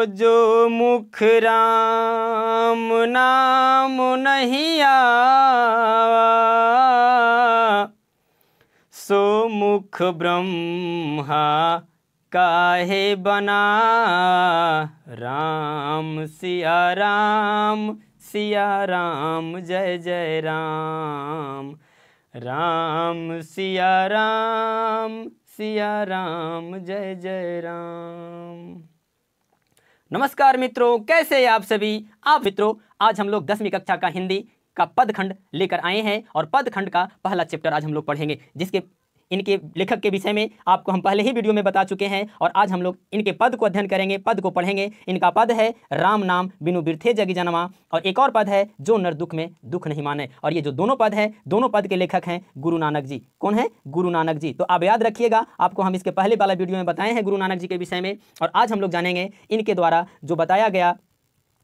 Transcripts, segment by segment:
जो मुख राम नाम नहीं आवा, सो मुख ब्रह्मा काहे बना। राम सिया राम जय जय राम, राम सिया राम जय जय राम। नमस्कार मित्रों, कैसे हैं आप सभी। आप मित्रों, आज हम लोग 10वीं कक्षा का हिंदी का पदखंड लेकर आए हैं और पदखंड का पहला चैप्टर आज हम लोग पढ़ेंगे, जिसके इनके लेखक के विषय में आपको हम पहले ही वीडियो में बता चुके हैं। और आज हम लोग इनके पद को अध्ययन करेंगे, पद को पढ़ेंगे। इनका पद है राम नाम बिनु बिरथे जगी जनमा, और एक और पद है जो नर दुख में दुख नहीं माने। और ये जो दोनों पद है, दोनों पद के लेखक हैं गुरु नानक जी। कौन है? गुरु नानक जी। तो आप याद रखिएगा, आपको हम इसके पहले वाला वीडियो में बताए हैं गुरु नानक जी के विषय में, और आज हम लोग जानेंगे इनके द्वारा जो बताया गया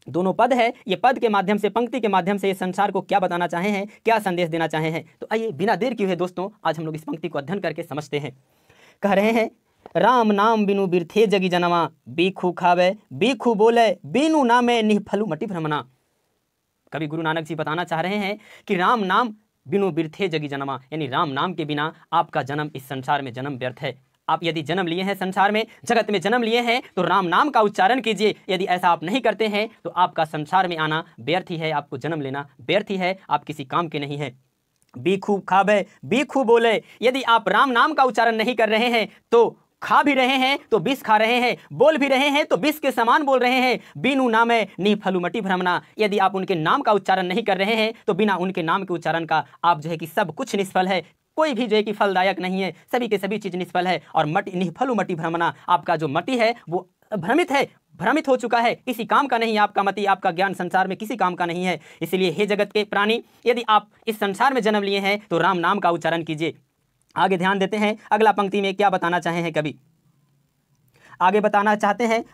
दोनों पद है, ये पद के माध्यम से, पंक्ति के माध्यम से ये संसार को क्या बताना चाहे हैं, क्या संदेश देना चाहे हैं। तो आइए बिना देर किए हुए दोस्तों, आज हम लोग इस पंक्ति को अध्ययन करके समझते हैं। कह रहे हैं, राम नाम बिनु बिरथे जगी जनमा, बीखू खावे बीखू बोले, बिनु नामे निफलु मटि भ्रमना। कवि गुरु नानक जी बताना चाह रहे हैं कि राम नाम बिनु बिरथे जगी जनमा, यानी राम नाम के बिना आपका जन्म इस संसार में जन्म व्यर्थ है। आप यदि जन्म लिए हैं संसार में, जगत में जन्म लिए हैं, तो राम नाम का उच्चारण कीजिए। यदि ऐसा आप नहीं करते हैं तो आपका संसार में आना व्यर्थ ही है, आपको जन्म लेना व्यर्थ ही है, आप किसी काम के नहीं है। बीखू खावे बीखू बोले, यदि आप राम नाम का उच्चारण नहीं कर रहे हैं तो खा भी रहे हैं तो विष खा रहे हैं, बोल भी रहे हैं तो विष के समान बोल रहे हैं। बिनु नामे निफलु मटि भ्रमना, यदि आप उनके नाम का उच्चारण नहीं कर रहे हैं तो बिना उनके नाम के उच्चारण का आप जो है कि सब कुछ निष्फल है, कोई भी जो है कि फलदायक नहीं है, सभी के सभी चीज निष्फल है। और मटि निफलु मटि भ्रमना, आपका जो मटि है वो भ्रमित है, भ्रमित हो चुका है, किसी काम का नहीं। आपका मति, आपका ज्ञान संसार में किसी काम का नहीं है। इसलिए हे जगत के प्राणी, यदि आप इस संसार में जन्म लिए हैं तो राम नाम का उच्चारण कीजिए। आगे ध्यान देते हैं, अगला पंक्ति में क्या बताना चाहे हैं कवि। आगे बताना चाहते हैं,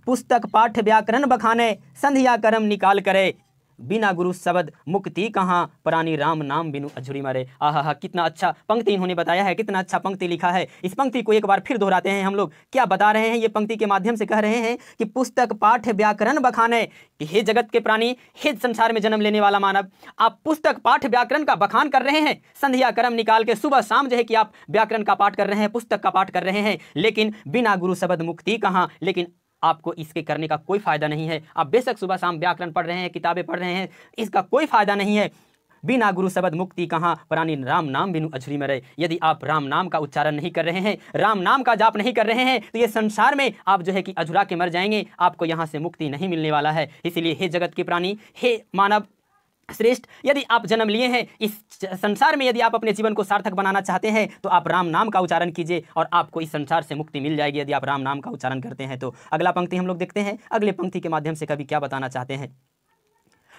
पुस्तक पाठ्य व्याकरण बखाने, संध्या कर्म निकाल करे, बिना गुरु शब्द मुक्ति कहाँ, प्राणी राम नाम बिनु अझुरी मरे। आहा, कितना अच्छा पंक्ति इन्होंने बताया है, कितना अच्छा पंक्ति लिखा है। इस पंक्ति को एक बार फिर दोहराते हैं हम लोग। क्या बता रहे हैं ये पंक्ति के माध्यम से? कह रहे हैं कि पुस्तक पाठ्य व्याकरण बखाने, कि हे जगत के प्राणी, हे संसार में जन्म लेने वाला मानव, आप पुस्तक पाठ्य व्याकरण का बखान कर रहे हैं। संध्या कर्म निकाल के सुबह शाम जो है कि आप व्याकरण का पाठ कर रहे हैं, पुस्तक का पाठ कर रहे हैं, लेकिन बिना गुरु शब्द मुक्ति कहाँ। लेकिन आपको इसके करने का कोई फायदा नहीं है। आप बेशक सुबह शाम व्याकरण पढ़ रहे हैं, किताबें पढ़ रहे हैं, इसका कोई फायदा नहीं है। बिना गुरु शब्द मुक्ति कहाँ, प्राणी राम नाम बिनु अझुरी मरे। यदि आप राम नाम का उच्चारण नहीं कर रहे हैं, राम नाम का जाप नहीं कर रहे हैं, तो ये संसार में आप जो है कि अझुरा के मर जाएंगे, आपको यहाँ से मुक्ति नहीं मिलने वाला है। इसलिए हे जगत के प्राणी, हे मानव श्रेष्ठ, यदि आप जन्म लिए हैं इस संसार में, यदि आप अपने जीवन को सार्थक बनाना चाहते हैं तो आप राम नाम का उच्चारण कीजिए और आपको इस संसार से मुक्ति मिल जाएगी, यदि आप राम नाम का उच्चारण करते हैं तो। अगला पंक्ति हम लोग देखते हैं, अगले पंक्ति के माध्यम से कवि क्या बताना चाहते हैं।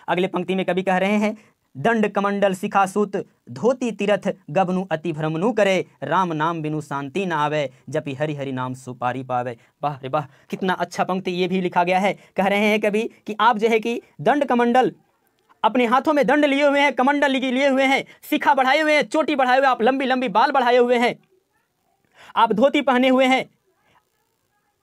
अगले पंक्ति में कवि कह रहे हैं, दंड कमंडल शिखा सूत, धोती तीरथ गबनु अति भ्रमनु करे, राम नाम बिनु शांति न आवे, जपि हरि हरि नाम सुपारी पावे। वाह रे वाह, कितना अच्छा पंक्ति ये भी लिखा गया है। कह रहे हैं कवि कि आप जो है कि दंड कमंडल, अपने हाथों में दंड लिए हुए हैं, कमंडल लिए हुए हैं, शिखा बढ़ाए हुए हैं, चोटी बढ़ाए हुए, आप लंबी लंबी बाल बढ़ाए हुए हैं, आप धोती पहने हुए हैं,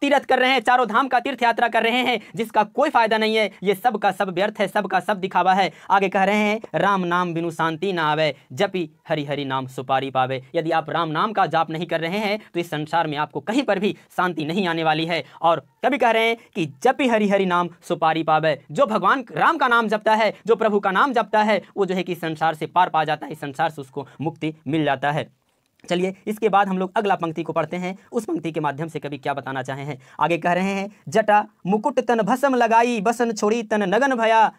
तीर्थ कर रहे हैं, चारों धाम का तीर्थ यात्रा कर रहे हैं, जिसका कोई फायदा नहीं है। ये सब का सब व्यर्थ है, सब का सब दिखावा है। आगे कह रहे हैं, राम नाम बिनु शांति ना आवे, जपि हरि हरि नाम सुपारी पावे। यदि आप राम नाम का जाप नहीं कर रहे हैं तो इस संसार में आपको कहीं पर भी शांति नहीं आने वाली है। और कभी कह रहे हैं कि जपि हरि हरि नाम सुपारी पावे, जो भगवान राम का नाम जपता है, जो प्रभु का नाम जपता है, वो जो है कि संसार से पार पा जाता है, इस संसार से उसको मुक्ति मिल जाता है। चलिए इसके बाद हम लोग अगला पंक्ति को पढ़ते हैं, उस पंक्ति के माध्यम से कवि क्या बताना चाहे हैं। आगे कह रहे हैं, जटा मुकुट तन भस्म लगाई, बसन छोड़ी तन नगन भया।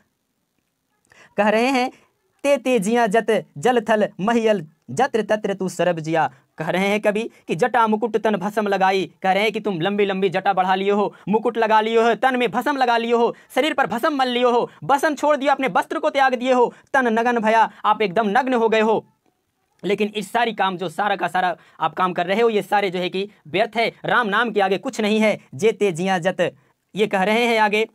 कह रहे हैं, ते ते जिया जत जल थल महियल, जत्र तत्र तू सरब जिया। कह रहे हैं कवि कि जटा मुकुट तन भस्म लगाई, कह रहे हैं कि तुम लंबी लंबी जटा बढ़ा लिए हो, मुकुट लगा लिए हो, तन में भस्म लगा लिए हो, शरीर पर भस्म मल लिए हो, बसन छोड़ दिया, अपने वस्त्र को त्याग दिए हो, तन नगन भया, आप एकदम नग्न हो गए हो। लेकिन इस सारी काम जो सारा का सारा आप काम कर रहे हो, ये सारे जो है कि व्यर्थ है, राम नाम के आगे कुछ नहीं है। जेते जिया जत, ये कह रहे हैं आगे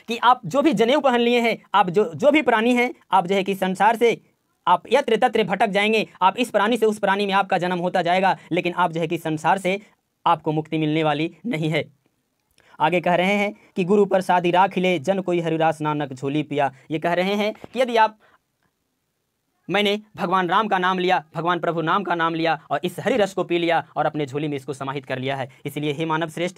कि आप जो भी जनेऊ पहन लिए हैं, आप जो भी प्राणी हैं, आप जो है कि संसार से आप यत्र तत्र भटक जाएंगे। आप इस प्राणी से उस प्राणी में आपका जन्म होता जाएगा, लेकिन आप जो है कि संसार से आपको मुक्ति मिलने वाली नहीं है। आगे कह रहे हैं कि गुरु प्रसादी राख ले जन कोई हरिरास नानक झोली पिया। ये कह रहे हैं कि यदि मैंने भगवान राम का नाम लिया, भगवान प्रभु नाम का नाम लिया और इस हरि रस को पी लिया और अपने झोली में इसको समाहित कर लिया है। इसलिए हे मानव श्रेष्ठ,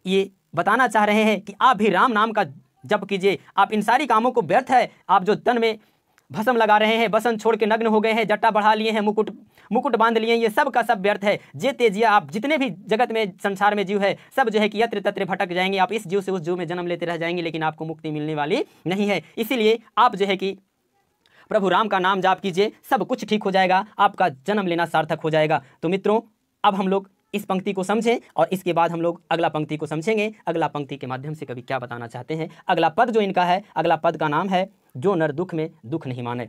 ये बताना चाह रहे हैं कि आप भी राम नाम का जप कीजिए। आप इन सारी कामों को व्यर्थ है, आप जो तन में भस्म लगा रहे हैं, बसन छोड़ के नग्न हो गए हैं, जट्टा बढ़ा लिए हैं, मुकुट बांध लिए हैं, ये सब का सब व्यर्थ है। जे तेजिया आप जितने भी जगत में संसार में जीव है सब जो है कि यत्र तत्र भटक जाएंगे। आप इस जीव से उस जीव में जन्म लेते रह जाएंगे, लेकिन आपको मुक्ति मिलने वाली नहीं है। इसीलिए आप जो है कि प्रभु राम का नाम जाप कीजिए, सब कुछ ठीक हो जाएगा, आपका जन्म लेना सार्थक हो जाएगा। तो मित्रों, अब हम लोग इस पंक्ति को समझें और इसके बाद हम लोग अगला पंक्ति को समझेंगे। अगला पंक्ति के माध्यम से कभी क्या बताना चाहते हैं। अगला पद जो इनका है, अगला पद का नाम है जो नर दुख में दुख नहीं माने।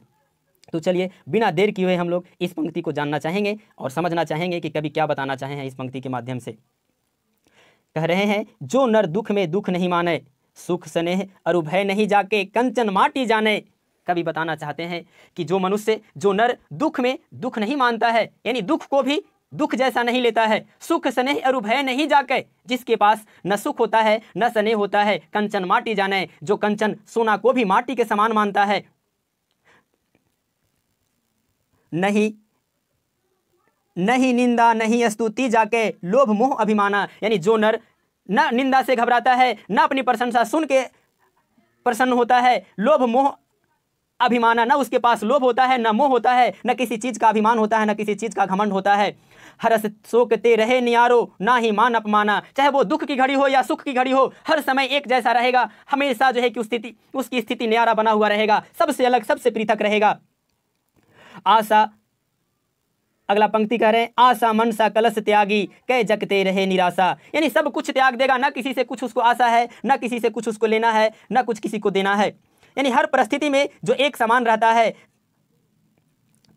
तो चलिए बिना देर किए हुए हम लोग इस पंक्ति को जानना चाहेंगे और समझना चाहेंगे कि कभी क्या बताना चाहे हैं इस पंक्ति के माध्यम से। कह रहे हैं जो नर दुख में दुख नहीं माने, सुख स्नेह अरु भय नहीं जाके कंचन माटी जाने। कभी बताना चाहते हैं कि जो मनुष्य, जो नर दुख में दुख नहीं मानता है, यानी दुख को भी दुख जैसा नहीं लेता है, सुख स्नेह अरु भय नहीं जाके, जिसके पास न सुख होता है न स्नेह होता है, कंचन माटी जाने, जो कंचन सोना को भी माटी के समान मानता है, नहीं निंदा नहीं स्तुति जाके लोभ मोह अभिमाना। यानी जो नर न निंदा से घबराता है, न अपनी प्रशंसा सुन के प्रसन्न होता है, लोभ मोह अभिमाना, न उसके पास लोभ होता है, न मोह होता है, न किसी चीज का अभिमान होता है, न किसी चीज का घमंड होता है। हरस शोकते रहे नियारो ना ही मान अपमाना। चाहे वो दुख की घड़ी हो या सुख की घड़ी हो, हर समय एक जैसा रहेगा, हमेशा जो है कि उसकी स्थिति न्यारा बना हुआ रहेगा, सबसे अलग सबसे पृथक रहेगा। आशा, अगला पंक्ति कह रहे हैं आशा मनसा कलश त्यागी कै जगते रहे निराशा। यानी सब कुछ त्याग देगा, ना किसी से कुछ उसको आशा है, ना किसी से कुछ उसको लेना है, ना कुछ किसी को देना है। यानी हर परिस्थिति में जो एक समान रहता है।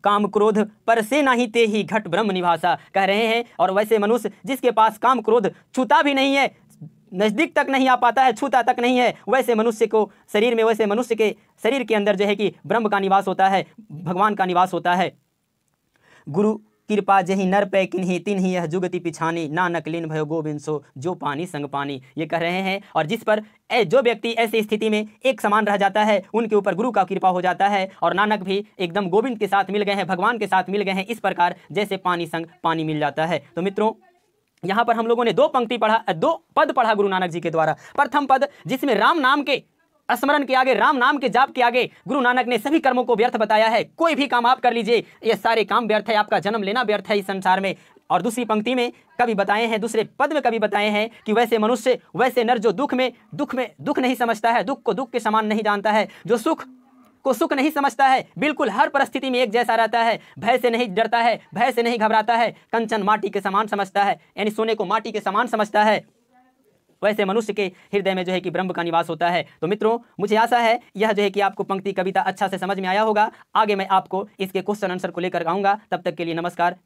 काम क्रोध पर से नहीं ते ही घट ब्रह्म निवासा। कह रहे हैं और वैसे मनुष्य जिसके पास काम क्रोध छूता भी नहीं है, नजदीक तक नहीं आ पाता है, छूता तक नहीं है, वैसे मनुष्य को शरीर में, वैसे मनुष्य के शरीर के अंदर जो है कि ब्रह्म का निवास होता है, भगवान का निवास होता है। गुरु कृपा जही नर पै किन्हीं तिन्हीं यह जुगति पिछानी, नानक लीन भयो गोविंद सो जो पानी संग पानी। ये कह रहे हैं और जिस पर जो व्यक्ति ऐसी स्थिति में एक समान रह जाता है, उनके ऊपर गुरु का कृपा हो जाता है और नानक भी एकदम गोविंद के साथ मिल गए हैं, भगवान के साथ मिल गए हैं, इस प्रकार जैसे पानी संग पानी मिल जाता है। तो मित्रों, यहाँ पर हम लोगों ने दो पद पढ़ा गुरु नानक जी के द्वारा। प्रथम पद जिसमें राम नाम के स्मरण के आगे, राम नाम के जाप के आगे गुरु नानक ने सभी कर्मों को व्यर्थ बताया है। कोई भी काम आप कर लीजिए, ये सारे काम व्यर्थ है, आपका जन्म लेना व्यर्थ है इस संसार में। और दूसरी पंक्ति में कभी बताए हैं, दूसरे पद में कभी बताए हैं कि वैसे मनुष्य, वैसे नर जो दुख में दुख नहीं समझता है, दुख को दुख के समान नहीं जानता है, जो सुख को सुख नहीं समझता है, बिल्कुल हर परिस्थिति में एक जैसा रहता है, भय से नहीं डरता है, भय से नहीं घबराता है, कंचन माटी के समान समझता है, यानी सोने को माटी के समान समझता है, वैसे मनुष्य के हृदय में जो है कि ब्रह्म का निवास होता है। तो मित्रों, मुझे आशा है यह जो है कि आपको पंक्ति कविता अच्छा से समझ में आया होगा। आगे मैं आपको इसके क्वेश्चन आंसर को लेकर आऊंगा। तब तक के लिए नमस्कार।